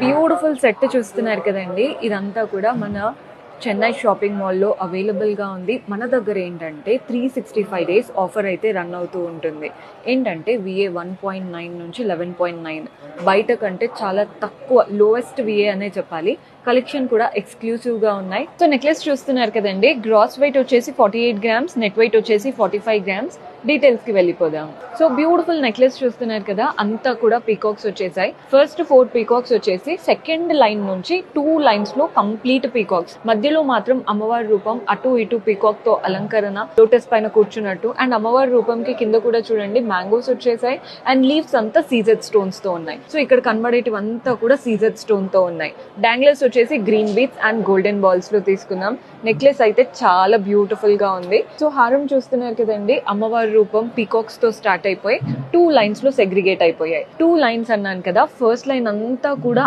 Beautiful set చూస్తున్నారు కదండి. ఇదంతా కూడా మన చెన్నై షాపింగ్ మాల్లో అవైలబుల్గా ఉంది. మన దగ్గర ఏంటంటే 365 డేస్ ఆఫర్ అయితే రన్ అవుతూ ఉంటుంది. ఏంటంటే విఏ 1.9 నుంచి 11.9 బయట కంటే చాలా తక్కువ, లోయెస్ట్ విఏ అనే చెప్పాలి. కలెక్షన్ కూడా ఎక్స్క్లూసివ్గా ఉన్నాయి. సో నెక్లెస్ చూస్తున్నారు కదండి. గ్రాస్ వెయిట్ వచ్చేసి 48 గ్రామ్స్, నెట్ వెయిట్ వచ్చేసి 45 గ్రామ్స్. డీటెయిల్స్కి వెళ్ళిపోదాం. సో బ్యూటిఫుల్ నెక్లెస్ చూస్తున్నారు కదా, అంతా కూడా పీకాక్స్ వచ్చేసాయి. ఫస్ట్ 4 పీకాక్స్ వచ్చేసి సెకండ్ లైన్ నుంచి 2 లైన్స్ లో కంప్లీట్ పీకాక్స్, మధ్యలో మాత్రం అమ్మవారి రూపం అటు ఇటు పీకాక్ తో అలంకరణ, లోటస్ పైన కూర్చున్నట్టు. అండ్ అమ్మవారి రూపంకి కింద కూడా చూడండి మ్యాంగోస్ వచ్చేసాయి. అండ్ లీవ్స్ అంతా సీజెడ్ స్టోన్స్ తో ఉన్నాయి. సో ఇక్కడ కనబడేటివంతా కూడా సీజెడ్ స్టోన్ తో ఉన్నాయి. డాంగ్లర్స్ వచ్చేసి green beats and golden balls లో తీసుకున్నాం. నెక్లెస్ అయితే చాలా బ్యూటిఫుల్ గా ఉంది. సో హారం చూస్తున్నారు కదండి, అమ్మవారి రూపం పీకాక్స్ తో స్టార్ట్ అయిపోయి 2 లైన్స్ లో సెగ్రిగేట్ అయిపోయాయి. 2 లైన్స్ అన్నాను కదా, ఫస్ట్ లైన్ అంతా కూడా